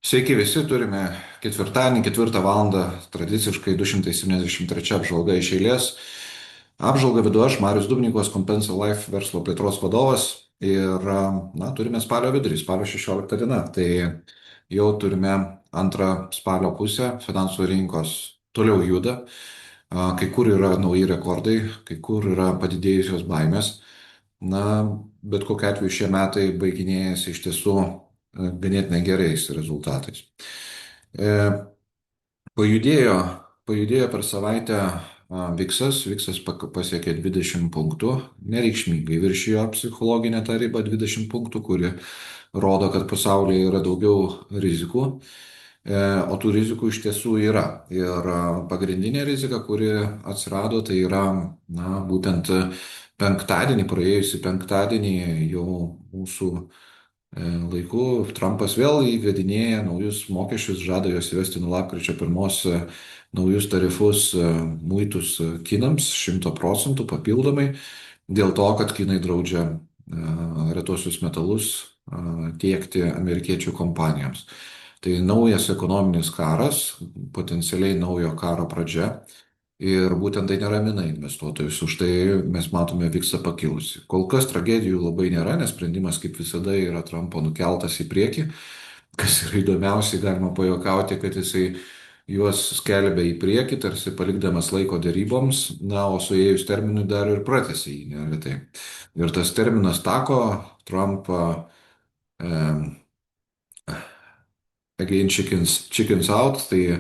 Sveiki visi, turime ketvirtadienį, ketvirtą valandą, tradiciškai 273 apžvalga iš eilės. Apžvalgą vedu aš, Marius Dubnikovas, Compensa Life verslo plėtros vadovas. Ir, turime spalio vidurį, spalio 16 diena. Tai jau turime antrą spalio pusę, finansų rinkos toliau juda. Kai kur yra nauji rekordai, kai kur yra padidėjusios baimės. Na, bet kokiu atveju šie metai baiginėjasi iš tiesų ganėtinai gerais rezultatais. E, pajudėjo, pajudėjo per savaitę Viksas pasiekė 20 punktų, nereikšmingai viršijo psichologinę tą ribą 20 punktų, kuri rodo, kad pasaulyje yra daugiau rizikų. O tų rizikų iš tiesų yra. Ir pagrindinė rizika, kuri atsirado, tai yra, būtent penktadienį, praėjusį penktadienį jau mūsų laiku Trumpas vėl įvedinėja naujus mokesčius, žada juos įvesti nuo lapkričio 1 naujus tarifus, muitus kinams 100% papildomai, dėl to, kad kinai draudžia retuosius metalus tiekti amerikiečių kompanijoms. Tai naujas ekonominis karas, potencialiai naujo karo pradžia. Ir būtent tai neramina investuotojus. Už tai mes matome VIX pakilusi. Kol kas tragedijų labai nėra, nes sprendimas kaip visada yra Trumpo nukeltas į priekį. Kas yra įdomiausia, galima pajokauti, kad jisai juos skelbia į priekį, tarsi palikdamas laiko deryboms, o suėjus terminui dar ir pratęsia jį neretai. Ir tas terminas tako Trumpą again chickens out, tai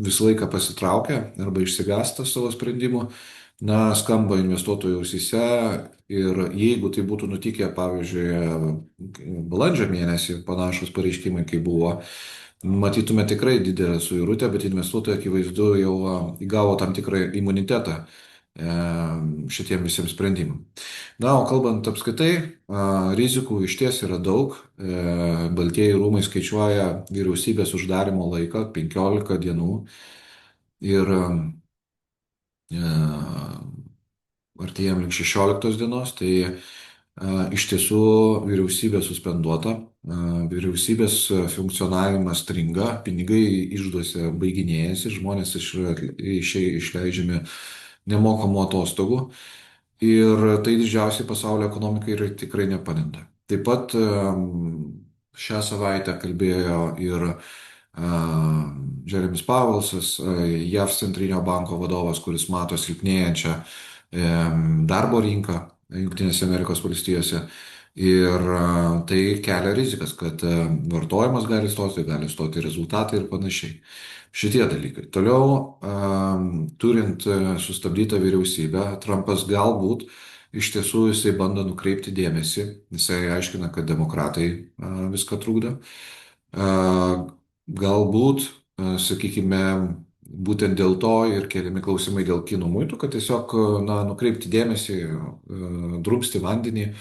visą laiką pasitraukia arba išsigąsta savo sprendimų, skamba investuotojų ausyse ir jeigu tai būtų nutikę, pavyzdžiui, balandžio mėnesį panašus pareiškimai, kai buvo, matytume tikrai didelę suirutę, bet investuotojai akivaizdu jau įgavo tam tikrą imunitetą šitiem visiems sprendimam. O kalbant apskaitai, rizikų iš ties yra daug. Baltieji rūmai skaičiuoja vyriausybės uždarimo laiką 15 dienų ir artėjom link 16 dienos, tai iš tiesų vyriausybė suspenduota, vyriausybės funkcionavimas stringa, pinigai išduose baiginėjasi, žmonės išleidžiami nemokamų atostogų ir tai didžiausiai pasaulio ekonomikai yra tikrai nepadeda. Taip pat šią savaitę kalbėjo ir Jeremis Pavelsas, JAV centrinio banko vadovas, kuris mato silpnėjančią darbo rinką Junktinėse Amerikos valstijose. Ir tai kelia rizikas, kad vartojimas gali stoti rezultatai ir panašiai. Šitie dalykai. Toliau, turint sustabdytą vyriausybę, Trumpas galbūt iš tiesų jisai bando nukreipti dėmesį, jisai aiškina, kad demokratai viską trukdo. Galbūt, sakykime, būtent dėl to ir keliami klausimai dėl kinų muitų, kad tiesiog nukreipti dėmesį, drumsti vandenį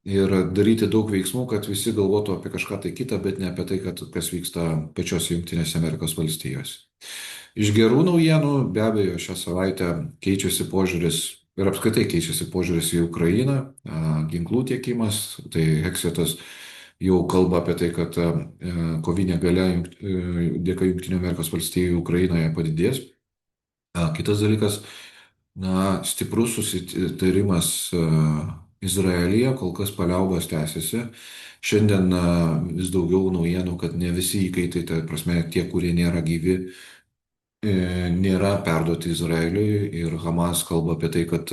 ir daryti daug veiksmų, kad visi galvotų apie kažką tai kitą, bet ne apie tai, kas vyksta pačiose Junktinėse Amerikos valstijose. Iš gerų naujienų, be abejo, šią savaitę keičiasi požiūris ir apskritai keičiasi požiūris į Ukrainą, ginklų tiekimas, tai Heksietas jau kalba apie tai, kad kovinė galia dėka Junktinių Amerikos valstijų Ukrainoje padidės. Kitas dalykas, stiprus susitarimas Izraelyje, kol kas paliaubos tęsiasi. Šiandien vis daugiau naujienų, kad ne visi įkaitai, tai prasme tie, kurie nėra gyvi, nėra perduoti Izraeliui ir Hamas kalba apie tai, kad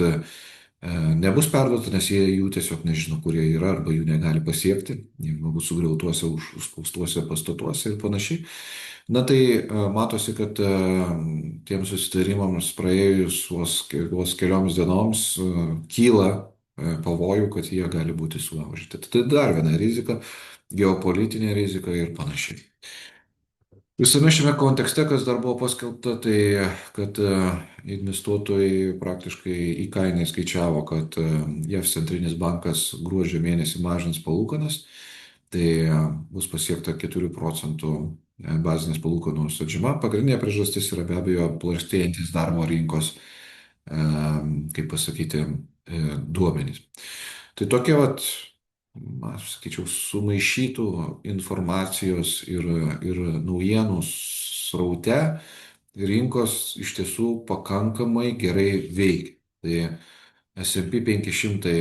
nebus perduota, nes jie jų tiesiog nežino, kurie yra arba jų negali pasiekti, jie galbūt sugriautuose, užspaustuose pastatuose ir panašiai. Tai matosi, kad tiems susitarimams praėjus vos kelioms dienoms kyla pavojų, kad jie gali būti sulaužyti. Tai dar viena rizika, geopolitinė rizika ir panašiai. Visame šiame kontekste, kas dar buvo paskelbta, tai kad investuotojai praktiškai į kainą skaičiavo, kad JAV centrinis bankas gruodžio mėnesį mažins palūkanas, tai bus pasiekta 4 procentų bazinės palūkanų atžyma. Pagrindinė priežastis yra be abejo prastėjantis darbo rinkos, kaip pasakyti, duomenys. Tai tokie aš sakyčiau, sumaišytų informacijos ir naujienų sraute rinkos iš tiesų pakankamai gerai veikia. Tai S&P 500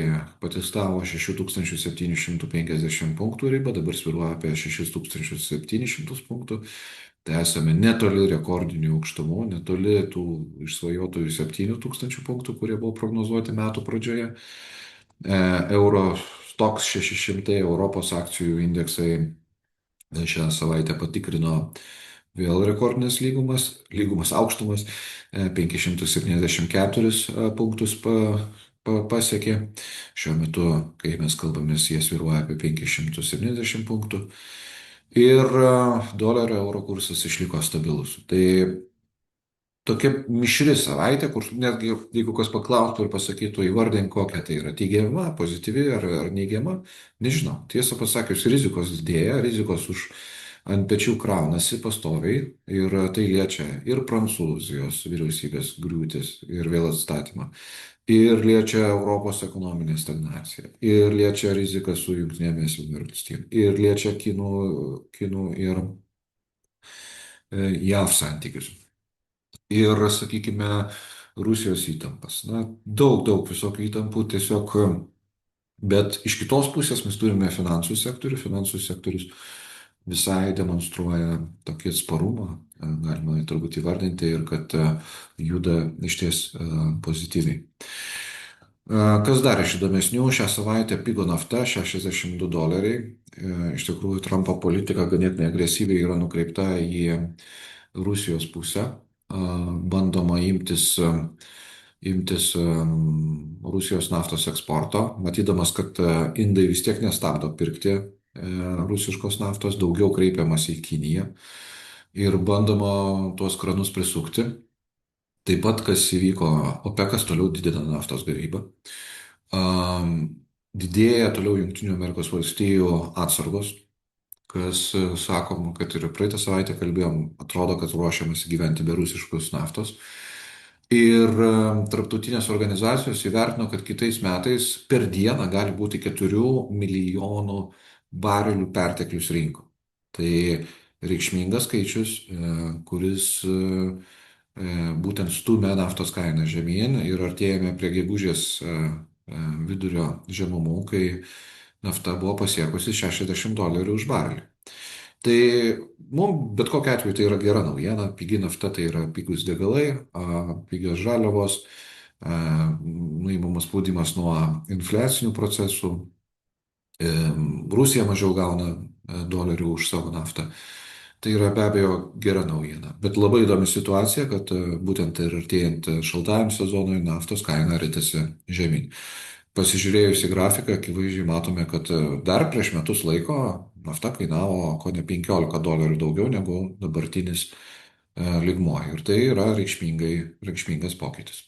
patestavo 6750 punktų ribą, dabar sviruoja apie 6700 punktų. Tai esame netoli rekordinių aukštumų, netoli tų išsvajotųjų 7000 punktų, kurie buvo prognozuoti metų pradžioje. Euro Stoks 600 Europos akcijų indeksai šią savaitę patikrino vėl rekordinės lygumas aukštumas, 574 punktus pasiekė. Šiuo metu, kai mes kalbamės, jie sviruoja apie 570 punktų. Ir dolerio euro kursas išliko stabilus. Tai tokia mišri savaitė, kur netgi jeigu kas paklaustų ir pasakytų, įvardink kokią tai yra teigiama, pozityvi ar neigiama, nežinau. Tiesą pasakius, rizikos didėja, rizikos ant pečių kraunasi pastoviai ir tai liečia ir Prancūzijos vyriausybės griūtis ir vėl atstatymą, ir liečia Europos ekonominę stagnaciją, ir liečia riziką su Junktinėmis valstijomis, ir liečia kinų ir JAV santykius. Ir, sakykime, Rusijos įtampas. Na, daug visokių įtampų tiesiog, bet iš kitos pusės mes turime finansų sektorių. Finansų sektorius visai demonstruoja tokį atsparumą, galima turbūt įvardinti, ir kad juda iš ties pozityviai. Kas dar iš įdomesnių, šią savaitę pigo nafta $62. Iš tikrųjų, Trumpo politika ganėtinai agresyviai yra nukreipta į Rusijos pusę. Bandoma imtis Rusijos naftos eksporto, matydamas, kad indai vis tiek nestabdo pirkti rusiškos naftos, daugiau kreipiamas į Kiniją ir bandoma tuos kranus prisukti. Taip pat, kas įvyko, OPECas toliau didina naftos gavybą. Didėja toliau Junktinių Amerikos valstijų atsargos, kas sakoma, kad ir praeitą savaitę kalbėjom, atrodo, kad ruošiamas gyventi be rusiškos naftos. Ir tarptautinės organizacijos įvertino, kad kitais metais per dieną gali būti 4 milijonų barelių perteklius rinko. Tai reikšmingas skaičius, kuris būtent stumia naftos kainą žemyn ir artėjame prie gegužės vidurio žemumų, kai nafta buvo pasiekusi $60 už barelį. Tai mums bet kokiu atveju tai yra gera naujiena, pigi nafta tai yra pigus degalai, pigios žaliavos, nuimamas spaudimas nuo infliacinių procesų, Rusija mažiau gauna dolerių už savo naftą. Tai yra be abejo gera naujiena. Bet labai įdomi situacija, kad būtent ir artėjant šaltajam sezonui naftos kaina ritasi žemyn. Pasižiūrėjus į grafiką, akivaizdžiai matome, kad dar prieš metus laiko nafta kainavo ko ne $15 daugiau negu dabartinis lygmuo. Ir tai yra reikšmingas pokytis.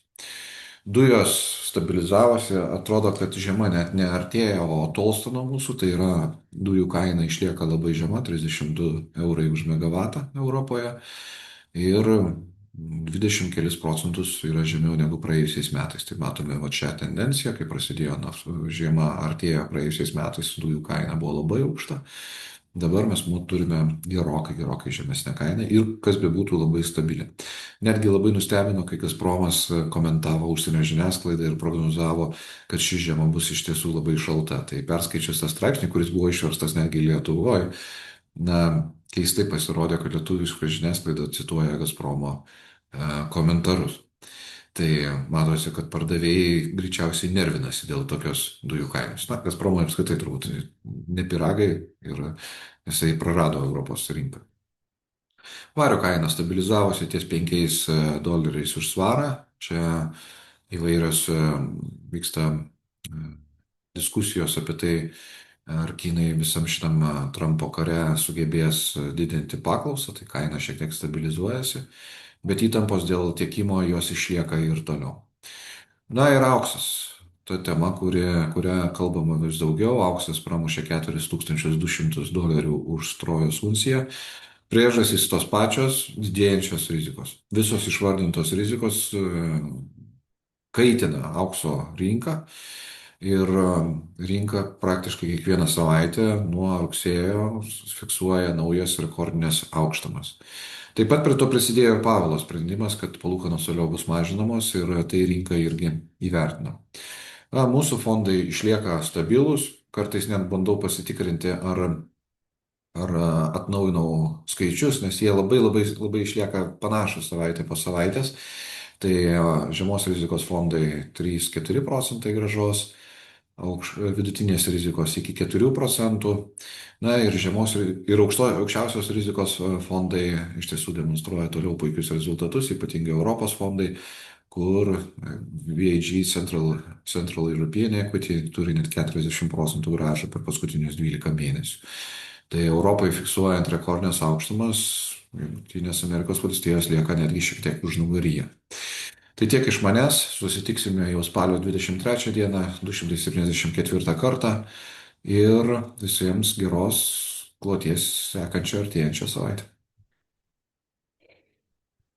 Dujos stabilizavosi, atrodo, kad žiema net neartėja, o tolsta nuo mūsų, tai yra dujų kaina išlieka labai žema, 32 eurai už megavatą Europoje ir 20 kelis procentus yra žemiau negu praėjusiais metais. Tai matome va šią tendenciją, kai prasidėjo žiema, artėjo praėjusiais metais, dujų kaina buvo labai aukšta. Dabar mes turime gerokai žemesnę kainą ir kas be būtų labai stabili. Netgi labai nustebino, kai Gazpromas komentavo užsienio žiniasklaidą ir prognozavo, kad ši žiema bus iš tiesų labai šalta. Tai perskaičius tą straipsnį, kuris buvo išverstas netgi Lietuvoje, keistai pasirodė, kad lietuviška žiniasklaida cituoja Gazpromo komentarus. Tai matosi, kad pardavėjai greičiausiai nervinasi dėl tokios dujų kainos. Na, Gazpromo apskritai turbūt ne piragai ir jisai prarado Europos rinką. Vario kaina stabilizavosi ties $5 už svarą. Čia įvairios vyksta diskusijos apie tai, ar Kinai visam šitam Trumpo kare sugebės didinti paklausą, tai kaina šiek tiek stabilizuojasi. Bet įtampos dėl tiekimo jos išlieka ir toliau. Na ir auksas. Ta tema, kurią kalbama vis daugiau, auksas pramušė $4200 už trojos unciją. Priežastys tos pačios, didėjančios rizikos. Visos išvardintos rizikos kaitina aukso rinką. Ir rinka praktiškai kiekvieną savaitę nuo rugsėjo fiksuoja naujas rekordinės aukštumas. Taip pat prie to prisidėjo ir Pavelo sprendimas, kad palūkanos toliau bus mažinamos ir tai rinka irgi įvertino. Mūsų fondai išlieka stabilūs, kartais net bandau pasitikrinti, ar atnaujinau skaičius, nes jie labai labai labai išlieka panašus savaitė po savaitės. Tai žemos rizikos fondai 3-4% gražos, vidutinės rizikos iki 4%. Na ir aukščiausios rizikos fondai iš tiesų demonstruoja toliau puikius rezultatus, ypatingai Europos fondai, kur VAG Central European Equity turi net 40% gražą per paskutinius 12 mėnesių. Tai Europai fiksuojant rekordinės aukštumas, Junktinės Amerikos valstijos lieka netgi šiek tiek užnugaryje. Tai tiek iš manęs, susitiksime jau spalio 23 dieną, 274 kartą ir visiems geros kloties sekančią artėjančią savaitę.